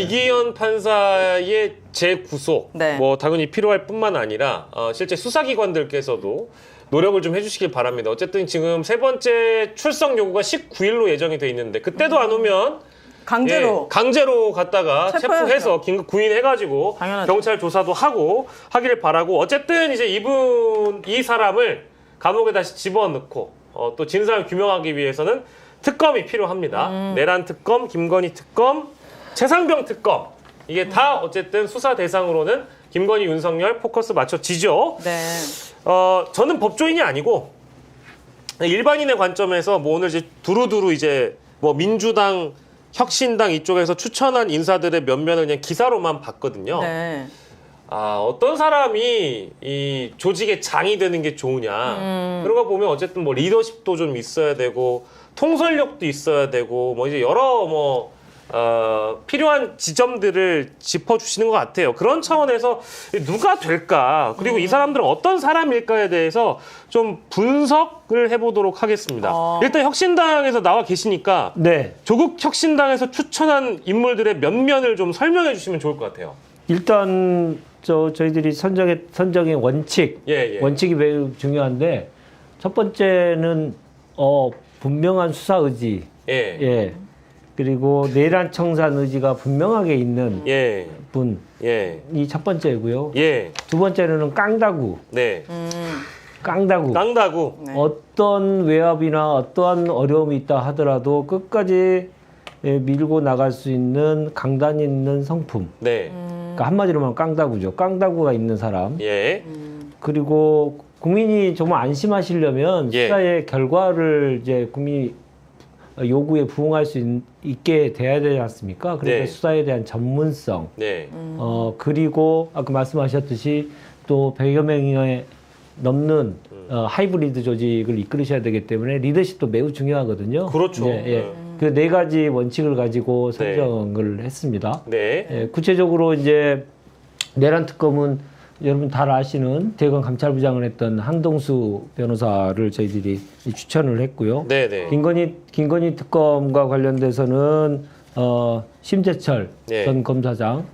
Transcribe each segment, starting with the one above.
이기현 판사의 재구속 네. 뭐 당연히 필요할 뿐만 아니라 실제 수사기관들께서도 노력을 좀 해주시길 바랍니다. 어쨌든 지금 세 번째 출석 요구가 19일로 예정이 돼 있는데 그때도 안 오면 강제로. 강제로 갔다가 체포해야죠. 체포해서 긴급 구인해가지고 당연하죠. 경찰 조사도 하고 하기를 바라고 어쨌든 이제 이 사람을 감옥에 다시 집어넣고 또 진상을 규명하기 위해서는 특검이 필요합니다. 내란 특검, 김건희 특검, 최상병 특검 이게 다 어쨌든 수사 대상으로는 김건희, 윤석열 포커스 맞춰지죠. 네. 저는 법조인이 아니고 일반인의 관점에서 뭐 오늘 이제 두루두루 이제 뭐 민주당, 혁신당 이쪽에서 추천한 인사들의 면면을 그냥 기사로만 봤거든요. 네. 어떤 사람이 이 조직의 장이 되는 게 좋으냐. 그런 거 보면 어쨌든 뭐 리더십도 좀 있어야 되고 통솔력도 있어야 되고 뭐 이제 여러 뭐 필요한 지점들을 짚어주시는 것 같아요. 그런 차원에서 누가 될까 그리고 이 사람들은 어떤 사람일까에 대해서 좀 분석을 해보도록 하겠습니다. 일단 혁신당에서 나와 계시니까 네. 조국 혁신당에서 추천한 인물들의 면면을 좀 설명해 주시면 좋을 것 같아요. 일단 저희들이 선정의 원칙, 예. 원칙이 매우 중요한데 첫 번째는 분명한 수사 의지, 예. 예. 그리고 내란 청산 의지가 분명하게 있는 예. 분이 예. 첫 번째고요. 예. 두 번째는 깡다구, 네. 깡다구. 깡다구. 네. 어떤 외압이나 어떠한 어려움이 있다 하더라도 끝까지 밀고 나갈 수 있는 강단 있는 성품. 네. 그러니까 한마디로 말하면 깡다구죠. 깡다구가 있는 사람. 예. 그리고 국민이 정말 안심하시려면 예. 수사의 결과를 이제 국민이 요구에 부응할 수 있게 돼야 되지 않습니까? 그러니까 네. 수사에 대한 전문성. 네. 그리고 아까 말씀하셨듯이 또 100여 명에 넘는 하이브리드 조직을 이끌으셔야 되기 때문에 리더십도 매우 중요하거든요. 그렇죠. 예. 그 네 가지 원칙을 가지고 선정을 했습니다. 네. 예, 구체적으로 이제 내란 특검은 여러분 다 아시는 대검 감찰부장을 했던 한동수 변호사를 저희들이 추천을 했고요. 네, 네. 김건희 특검과 관련돼서는 심재철 네. 전 검사장,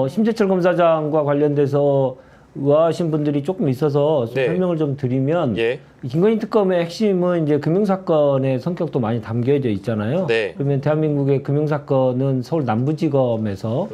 심재철 검사장과 관련돼서 의아하신 분들이 조금 있어서 좀 네. 설명을 좀 드리면 예. 김건희 특검의 핵심은 이제 금융사건의 성격도 많이 담겨져 있잖아요. 네. 그러면 대한민국의 금융사건은 서울 남부지검에서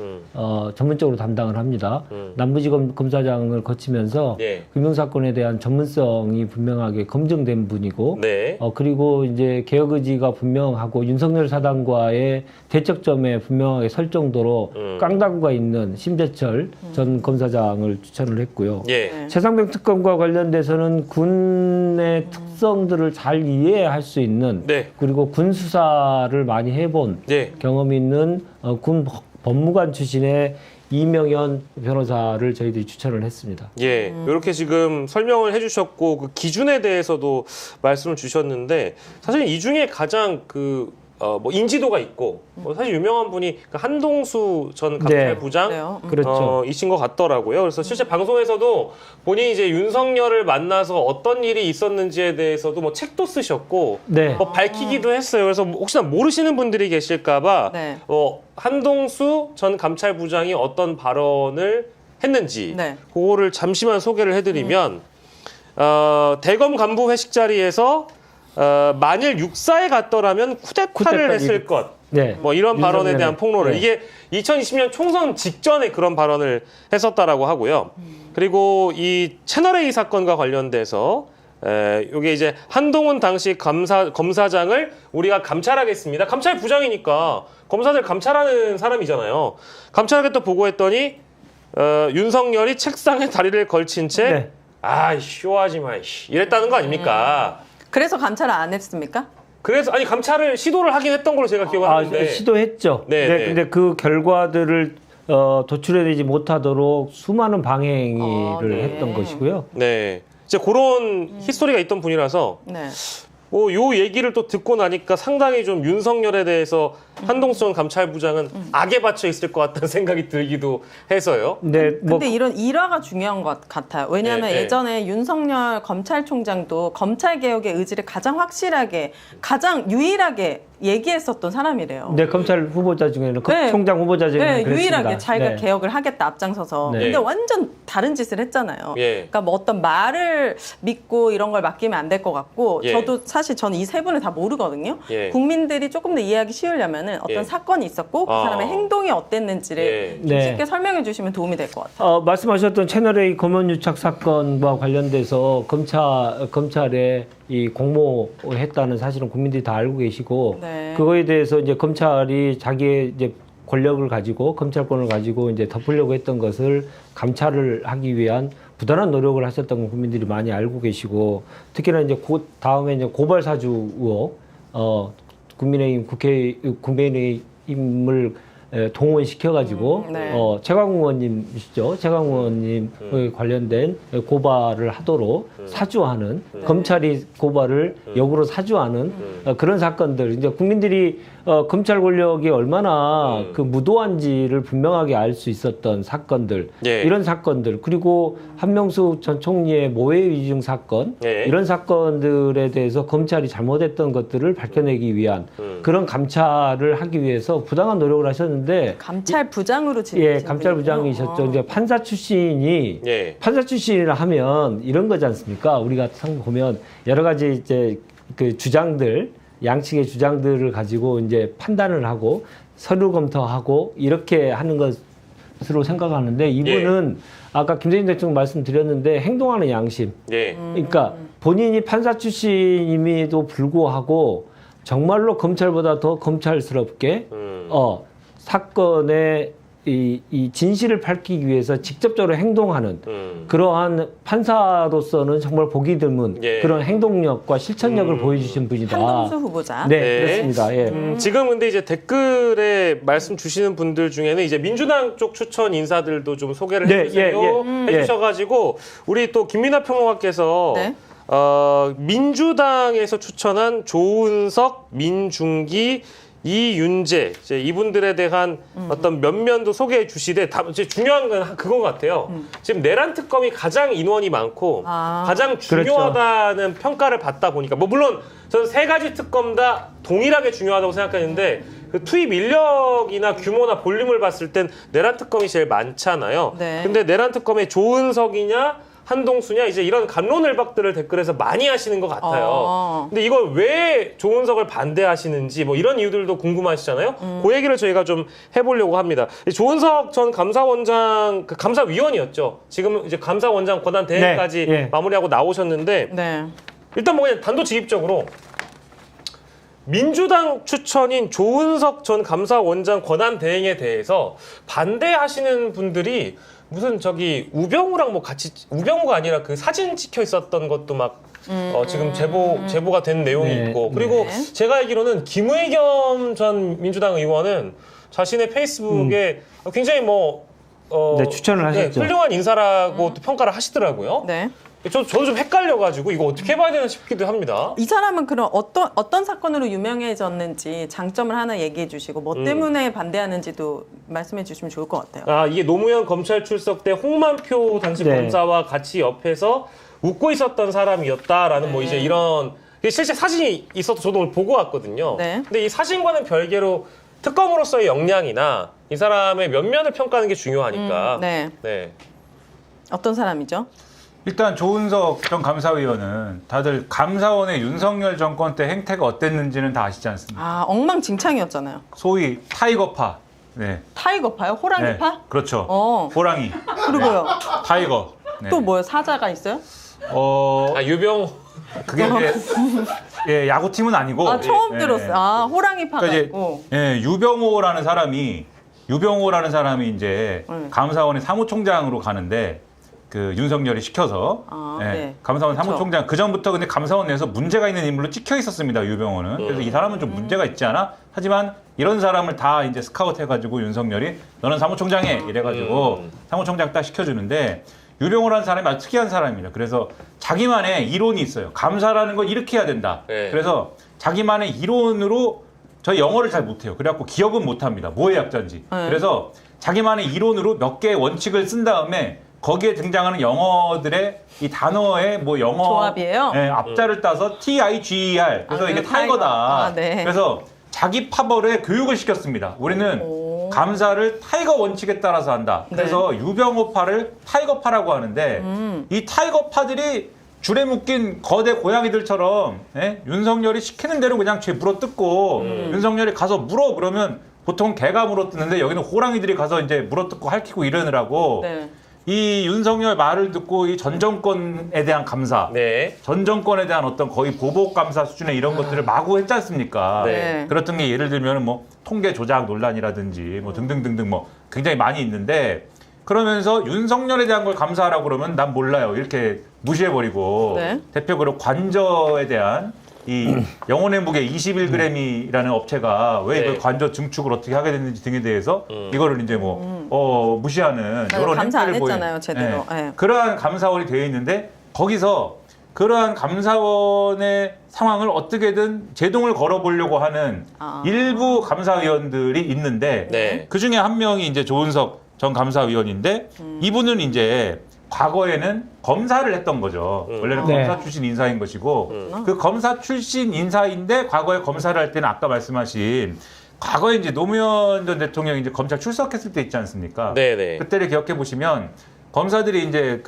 전문적으로 담당을 합니다. 남부지검 검사장을 거치면서 네. 금융사건에 대한 전문성이 분명하게 검증된 분이고, 네. 그리고 이제 개혁 의지가 분명하고 윤석열 사단과의 대척점에 분명하게 설 정도로 깡다구가 있는 심재철 전 검사장을 추천을 했고요. 예. 최상병 특검과 관련돼서는 군의 특성들을 잘 이해할 수 있는 네. 그리고 군 수사를 많이 해본 네. 경험이 있는 군 법무관 출신의 이명현 변호사를 저희들이 추천을 했습니다. 예. 이렇게 지금 설명을 해주셨고 그 기준에 대해서도 말씀을 주셨는데 사실 이 중에 가장 뭐 인지도가 있고 뭐 사실 유명한 분이 그 한동수 전 감찰부장 그래요. 그렇죠. 이신 것 같더라고요. 그래서 실제 방송에서도 본인이 이제 윤석열을 만나서 어떤 일이 있었는지에 대해서도 뭐 책도 쓰셨고 네. 뭐 밝히기도 했어요. 그래서 혹시나 모르시는 분들이 계실까봐 네. 한동수 전 감찰부장이 어떤 발언을 했는지 네. 그거를 잠시만 소개를 해드리면 대검 간부 회식 자리에서 만일 육사에 갔더라면 쿠데타를 했을 것. 네. 뭐 이런 발언에 윤석열의- 대한 폭로를 네. 이게 2020년 총선 직전에 그런 발언을 했었다라고 하고요. 그리고 이 채널A 사건과 관련돼서 이게 이제 한동훈 당시 검사장을 우리가 감찰하겠습니다. 감찰부장이니까 검사들 감찰하는 사람이잖아요. 감찰하겠다 보고했더니 윤석열이 책상에 다리를 걸친 채 네. 쇼하지 마 이랬다는 거 아닙니까? 그래서 감찰을 안 했습니까? 그래서 아니 감찰을 시도를 하긴 했던 걸로 제가 기억하는데 시도했죠. 네, 네, 네. 근데 그 결과들을 도출해내지 못하도록 수많은 방해를 네. 했던 것이고요. 네, 이제 그런 히스토리가 있던 분이라서 네. 요 얘기를 또 듣고 나니까 상당히 좀 윤석열에 대해서 한동순 감찰부장은 악에 받쳐 있을 것 같다는 생각이 들기도 해서요. 네, 뭐 근데 이런 일화가 중요한 것 같아요. 왜냐하면 네, 네. 예전에 윤석열 검찰총장도 검찰 개혁의 의지를 가장 확실하게, 가장 유일하게 얘기했었던 사람이래요. 네, 검찰 후보자 중에는 네. 총장 후보자 중에는 네, 그랬습니다. 유일하게 자기가 네. 개혁을 하겠다 앞장서서. 네. 근데 완전 다른 짓을 했잖아요. 예. 그러니까 뭐 어떤 말을 믿고 이런 걸 맡기면 안 될 것 같고, 예. 저도 사실 저는 이 세 분을 다 모르거든요. 예. 국민들이 조금 더 이해하기 쉬우려면은 어떤 예. 사건이 있었고 그 아. 사람의 행동이 어땠는지를 예. 좀 네. 쉽게 설명해 주시면 도움이 될 것 같아요. 말씀하셨던 채널A 검언유착 사건과 관련돼서 검찰에 이 공모했다는 사실은 국민들이 다 알고 계시고 네. 그거에 대해서 이제 검찰이 자기의 이제 권력을 가지고 검찰권을 가지고 이제 덮으려고 했던 것을 감찰을 하기 위한 부단한 노력을 하셨던 건 국민들이 많이 알고 계시고 특히나 이제 다음에 이제 고발 사주 의혹 국민의힘 국민의힘을 동원시켜가지고 네. 최강욱 의원님이시죠. 최강욱 의원님 관련된 고발을 하도록 사주하는 검찰이 고발을 역으로 사주하는 그런 사건들. 이제 국민들이 검찰 권력이 얼마나 그 무도한지를 분명하게 알 수 있었던 사건들, 예. 이런 사건들, 그리고 한명숙 전 총리의 모해 위증 사건, 예. 이런 사건들에 대해서 검찰이 잘못했던 것들을 밝혀내기 위한 그런 감찰을 하기 위해서 부당한 노력을 하셨는데, 감찰부장으로 예, 지내신 감찰부장이셨죠. 분이군요. 이제 판사 출신이 예. 판사 출신이라 하면 이런 거지 않습니까? 우리가 보면 여러 가지 이제 그 주장들, 양측의 주장들을 가지고 이제 판단을 하고 서류 검토하고 이렇게 하는 것으로 생각하는데 이분은 아까 김대중 대통령 말씀드렸는데 행동하는 양심. 예. 그러니까 본인이 판사 출신임에도 불구하고 정말로 검찰보다 더 검찰스럽게 사건의 이 진실을 밝히기 위해서 직접적으로 행동하는 그러한 판사로서는 정말 보기 드문 예. 그런 행동력과 실천력을 보여주신 분이다. 한동수 후보자. 네, 네. 그렇습니다. 예. 지금 근데 이제 댓글에 말씀 주시는 분들 중에는 이제 민주당 쪽 추천 인사들도 좀 소개를 네, 해주세요. 해주셔가지고 우리 또 김민하 평론가께서 네. 민주당에서 추천한 조은석, 민중기, 이윤재 이제 이분들에 대한 어떤 면면도 소개해 주시되 이제 중요한 건 그거 같아요. 지금 내란 특검이 가장 인원이 많고 가장 중요하다는 평가를 받다 보니까 뭐 물론 저는 세 가지 특검 다 동일하게 중요하다고 생각했는데 그 투입 인력이나 규모나 볼륨을 봤을 땐 내란 특검이 제일 많잖아요. 네. 근데 내란 특검의 조은석이냐 한동수냐 이제 이런 갑론을박들을 댓글에서 많이 하시는 것 같아요. 근데 이걸 왜 조은석을 반대하시는지 뭐 이런 이유들도 궁금하시잖아요. 그 얘기를 저희가 좀 해보려고 합니다. 조은석 전 감사원장 그 감사위원이었죠. 지금 이제 감사원장 권한 대행까지 네, 예. 마무리하고 나오셨는데 네. 일단 뭐 그냥 단도직입적으로 민주당 추천인 조은석 전 감사원장 권한 대행에 대해서 반대하시는 분들이 무슨 저기 우병우랑 뭐 같이 우병우가 아니라 그 사진 찍혀 있었던 것도 막 지금 제보가 된 내용이 네, 있고 그리고 네. 제가 알기로는 김의겸 전 민주당 의원은 자신의 페이스북에 굉장히 네, 추천을 하셨죠. 훌륭한 인사라고 또 평가를 하시더라고요. 네. 저도 좀 헷갈려가지고 이거 어떻게 봐야 되나 싶기도 합니다. 이 사람은 그럼 어떤 사건으로 유명해졌는지 장점을 하나 얘기해 주시고 뭐 때문에 반대하는지도 말씀해 주시면 좋을 것 같아요. 이게 노무현 검찰 출석 때 홍만표 당시 네. 검사와 같이 옆에서 웃고 있었던 사람이었다라는 뭐 이제 이런 실제 사진이 있어서 저도 오늘 보고 왔거든요. 네. 근데 이 사진과는 별개로 특검으로서의 역량이나 이 사람의 면면을 평가하는 게 중요하니까. 네. 네. 어떤 사람이죠? 일단 조은석 전 감사위원은 다들 감사원의 윤석열 정권 때 행태가 어땠는지는 다 아시지 않습니까? 엉망진창이었잖아요. 소위 타이거파. 네. 타이거파요? 호랑이파? 그렇죠. 어. 호랑이, 그리고요. 타이거. 네. 또 뭐요? 사자가 있어요? 유병 그게 이제 예, 야구팀은 아니고. 처음 예, 들었어요. 호랑이파가 그러니까 이제 있고. 유병호라는 사람이 이제 감사원의 사무총장으로 가는데 그 윤석열이 시켜서 네. 감사원 그렇죠. 사무총장 그 전부터 근데 감사원 내에서 문제가 있는 인물로 찍혀 있었습니다. 유병호는. 그래서 이 사람은 좀 문제가 있지 않아? 하지만 이런 사람을 다 이제 스카우트 해가지고 윤석열이 너는 사무총장해 이래가지고 사무총장 딱 시켜주는데 유병호라는 사람이 아주 특이한 사람입니다. 그래서 자기만의 이론이 있어요. 감사라는 걸 이렇게 해야 된다. 네. 그래서 자기만의 이론으로 저희 영어를 잘 못해요. 그래갖고 기억은 못합니다. 뭐의 약자인지. 네. 그래서 자기만의 이론으로 몇 개의 원칙을 쓴 다음에 거기에 등장하는 영어들의 이 단어의 뭐 영어 조합이에요? 네, 앞자를 따서 TIGER. 그래서 아, 이게 그 타이거다. 아, 네. 그래서 자기 파벌에 교육을 시켰습니다. 우리는 오. 감사를 타이거 원칙에 따라서 한다. 네. 그래서 유병호파를 타이거파라고 하는데 이 타이거파들이 줄에 묶인 거대 고양이들처럼 윤석열이 시키는 대로 그냥 죄 물어뜯고 윤석열이 가서 물어 그러면 보통 개가 물어뜯는데 여기는 호랑이들이 가서 이제 물어뜯고 핥히고 이러느라고 네. 이 윤석열 말을 듣고 이 전 정권에 대한 감사, 네. 전 정권에 대한 어떤 거의 보복 감사 수준의 이런 것들을 마구 했지 않습니까? 네. 그렇던 게 예를 들면 뭐 통계 조작 논란이라든지 뭐 등등등등 뭐 굉장히 많이 있는데 그러면서 윤석열에 대한 걸 감사하라고 그러면 난 몰라요. 이렇게 무시해버리고 네. 대표적으로 관저에 대한 이 영혼의 무게 21g이라는 업체가 왜 이걸 네. 관저 증축을 어떻게 하게 됐는지 등에 대해서 이거를 이제 무시하는 맞아요. 이런 감사 안 행태를 했잖아요, 제대로. 네. 그러한 감사원이 되어 있는데 거기서 그러한 감사원의 상황을 어떻게든 제동을 걸어보려고 하는 일부 감사위원들이 있는데 네. 그 중에 한 명이 이제 조은석 전 감사위원인데 이분은 이제 과거에는 검사를 했던 거죠. 원래는 네. 검사 출신 인사인 것이고 그 검사 출신 인사인데 과거에 검사를 할 때는 아까 말씀하신 과거에 이제 노무현 전 대통령이 이제 검찰 출석했을 때 있지 않습니까? 네네. 그때를 기억해 보시면 검사들이 이제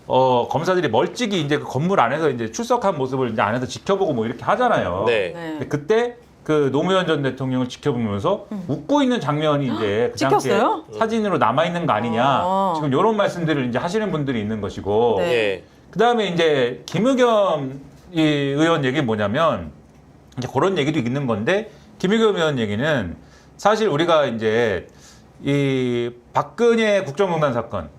검사들이 멀찍이 이제 그 건물 안에서 이제 출석한 모습을 이제 안에서 지켜보고 뭐 이렇게 하잖아요. 네. 네. 근데 그때 그 노무현 전 대통령을 지켜보면서 웃고 있는 장면이 이제 그 당시에 찍혔어요? 사진으로 남아 있는 거 아니냐. 아. 지금 이런 말씀들을 이제 하시는 분들이 있는 것이고. 네. 예. 그다음에 이제 김의겸 이 의원 얘기는 뭐냐면 이제 그런 얘기도 있는 건데 김의겸 의원 얘기는 사실 우리가 이제 이 박근혜 국정농단 사건,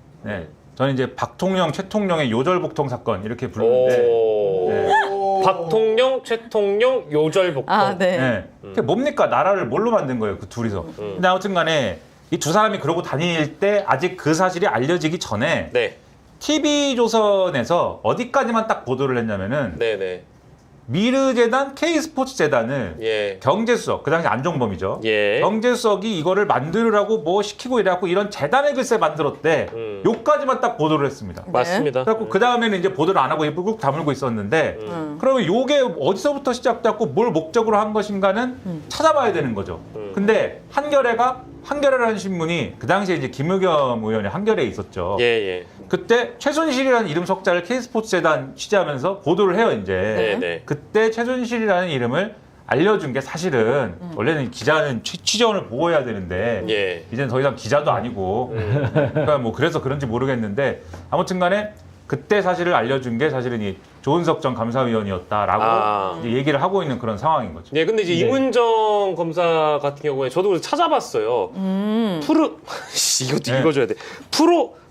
저는 이제 박통령, 최통령의 요절복통 사건 이렇게 부르는데 오. 네. 박통령, 최통령, 요절복통. 아, 네. 그게 뭡니까? 나라를 뭘로 만든 거예요, 그 둘이서. 근데 아무튼 간에 이 두 사람이 그러고 다닐 때 아직 그 사실이 알려지기 전에 네. TV조선에서 어디까지만 딱 보도를 했냐면은 네네. 미르재단, K스포츠재단을 예. 경제수석, 그 당시 안종범이죠. 예. 경제수석이 이거를 만들으라고 뭐 시키고 이래갖고 이런 재단을 글쎄 만들었대. 요까지만 딱 보도를 했습니다. 맞습니다. 그래갖고 그 다음에는 이제 보도를 안 하고 입을 꾹 다물고 있었는데 그러면 요게 어디서부터 시작됐고 뭘 목적으로 한 것인가는 찾아봐야 되는 거죠. 근데 한겨레라는 신문이 그 당시에 이제 김의겸 의원이 한겨레에 있었죠. 예, 예. 그때 최순실이라는 이름 석자를 K스포츠재단 취재하면서 보도를 해요, 이제. 네네. 그때 최순실이라는 이름을 알려준 게 사실은 원래는 기자는 취재원을 보호해야 되는데 예. 이제는 더 이상 기자도 아니고 그러니까 뭐 그래서 그런지 모르겠는데 아무튼 간에 그때 사실을 알려준 게 사실은 이 조은석 전 감사위원이었다라고 이제 얘기를 하고 있는 그런 상황인 거죠. 네, 근데 이제 이문정 검사 같은 경우에 저도 그래서 찾아봤어요. 이것도 네. 읽어줘야 돼.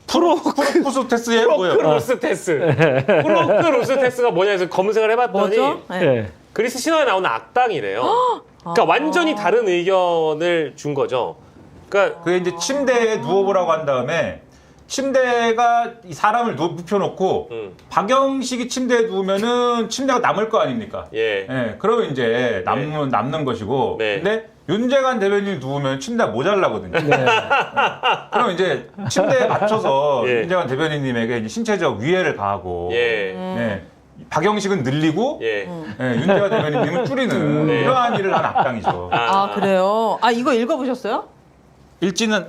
프로쿠스 테스트에 뭐예요? 프로크루스 테스. 프로크루스 테스가 뭐냐 해서 검색을 해봤더니 뭐죠? 네. 네. 그리스 신화에 나오는 악당이래요. 그러니까 완전히 다른 의견을 준 거죠. 그러니까 그게 이제 침대에 누워보라고 한 다음에 침대가 이 사람을 눕혀놓고 박영식이 침대에 누우면은 침대가 남을 거 아닙니까? 예. 그러면 이제 남는 것이고. 네. 근데 윤재관 대변인이 누우면 침대가 모자라거든요. 그럼 이제 침대에 맞춰서 예. 윤재관 대변인님에게 이제 신체적 위해를 가하고. 예. 박영식은 늘리고 예. 윤재관 대변인님은 줄이는 네. 이러한 일을 한 악당이죠. 아, 그래요? 아, 이거 읽어보셨어요? 일지는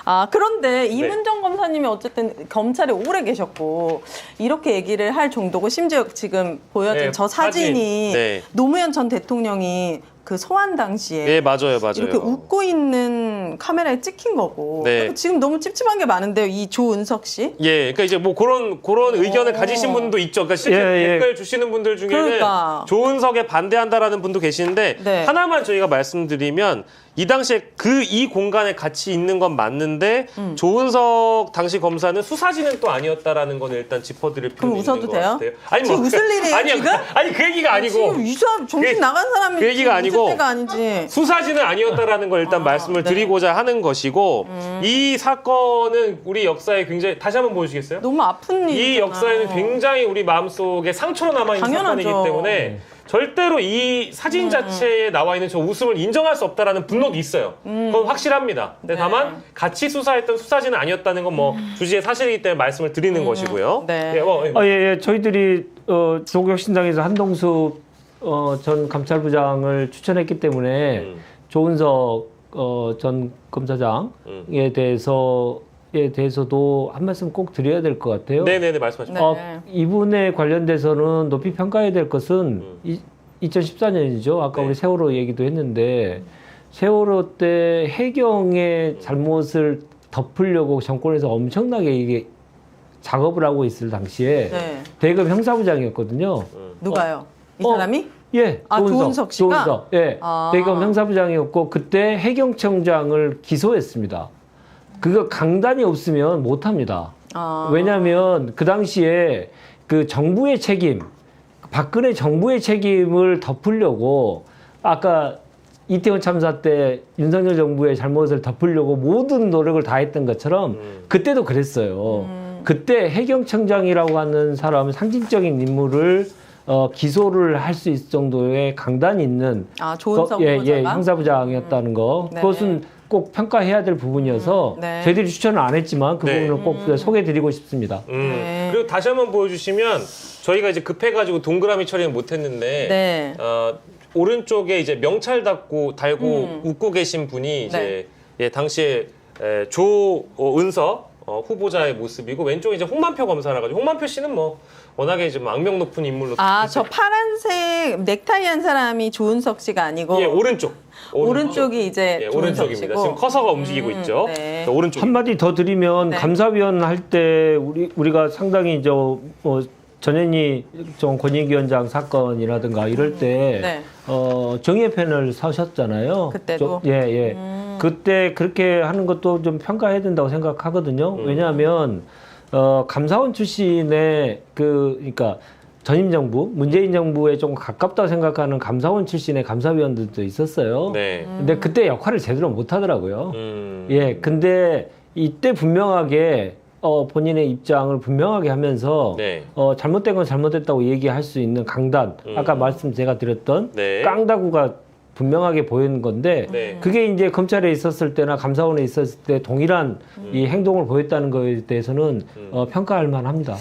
아, 그런데 이문정 검사님이 어쨌든 검찰에 오래 계셨고 이렇게 얘기를 할 정도고 심지어 지금 보여준 네, 저 사진이 사진. 네. 노무현 전 대통령이 그 소환 당시에 예, 맞아요. 이렇게 웃고 있는 카메라에 찍힌 거고. 네. 그리고 지금 너무 찝찝한 게 많은데요. 이 조은석 씨. 예, 그러니까 이제 뭐 그런 의견을 가지신 분도 있죠. 그러니까 실제 예, 예. 댓글 주시는 분들 중에는 그러니까. 조은석에 반대한다라는 분도 계시는데 네. 하나만 저희가 말씀드리면 이 당시에 이 공간에 같이 있는 건 맞는데 조은석 당시 검사는 수사진은 또 아니었다라는 건 일단 짚어드릴 필요가 그럼 있는 웃어도 것 돼요? 같아요. 아니 지금 웃을 일이에요, 아니요, 지금? 아니 그 얘기가 아니고 지금 이 사람 정신 그- 나간 사람이 그 얘기가 지금 아니고 웃을 때가 아니지. 수사진은 아니었다라는 걸 일단 말씀을 네. 드리고자 하는 것이고 이 사건은 우리 역사에 굉장히 다시 한번 보여주시겠어요? 너무 아픈 일이잖아요. 이 역사에는 굉장히 우리 마음속에 상처로 남아있는 당연하죠. 사건이기 때문에 절대로 이 사진 자체에 나와 있는 저 웃음을 인정할 수 없다라는 분노도 있어요. 그건 확실합니다. 근데 네. 다만 같이 수사했던 수사진은 아니었다는 건 뭐 주지의 사실이기 때문에 말씀을 드리는 것이고요. 네. 예, 예. 저희들이 조국혁신당에서 한동숙 전 감찰부장을 추천했기 때문에 조은석 전 검사장에 대해서도 한 말씀 꼭 드려야 될 것 같아요. 네네네 말씀하십시오. 네. 이분에 관련돼서는 높이 평가해야 될 것은 2014년이죠. 아까 네. 우리 세월호 얘기도 했는데 세월호 때 해경의 잘못을 덮으려고 정권에서 엄청나게 이게 작업을 하고 있을 당시에 네. 대검 형사부장이었거든요. 누가요? 이 어. 사람이? 예, 아, 조은석 씨가? 조은석. 예, 아. 대검 형사부장이었고 그때 해경청장을 기소했습니다. 그거 강단이 없으면 못합니다. 아. 왜냐하면 그 당시에 그 정부의 책임, 박근혜 정부의 책임을 덮으려고 아까 이태원 참사 때 윤석열 정부의 잘못을 덮으려고 모든 노력을 다했던 것처럼 그때도 그랬어요. 그때 해경청장이라고 하는 사람은 상징적인 인물을 기소를 할 수 있을 정도의 강단이 있는 조은석 예, 후보자가? 형사부장이었다는 거 네. 그것은 꼭 평가해야 될 부분이어서 네. 저희들이 추천을 안 했지만 그 네. 부분을 꼭 소개해드리고 싶습니다. 네. 그리고 다시 한번 보여주시면 저희가 이제 급해가지고 동그라미 처리는 못했는데 네. 오른쪽에 이제 명찰 달고 웃고 계신 분이 이제 예, 당시에 조은석 후보자의 모습이고 왼쪽에 이제 홍만표 검사라 가지고 홍만표 씨는 뭐 워낙에 좀 악명 높은 인물로 저 파란색 넥타이 한 사람이 조은석 씨가 아니고 예 오른쪽 오른쪽이 이제 예, 조은석 오른쪽입니다. 씨고. 지금 커서가 움직이고 있죠. 네. 저 오른쪽. 한마디 더 드리면 네. 감사위원 할 때 우리가 상당히 전현희 권익위원장 사건이라든가 이럴 때 네. 정의의 펜을 사셨잖아요. 그때도? 예. 그때 그렇게 하는 것도 좀 평가해야 된다고 생각하거든요. 왜냐하면 감사원 출신의 그러니까 전임 정부, 문재인 정부에 좀 가깝다고 생각하는 감사원 출신의 감사위원들도 있었어요. 네. 근데 그때 역할을 제대로 못 하더라고요. 음. 예, 근데 이때 분명하게 본인의 입장을 분명하게 하면서 네. 잘못된 건 잘못됐다고 얘기할 수 있는 강단, 아까 말씀 제가 드렸던 네. 깡다구가 분명하게 보이는 건데 네. 그게 이제 검찰에 있었을 때나 감사원에 있었을 때 동일한 이 행동을 보였다는 거에 대해서는 평가할 만합니다.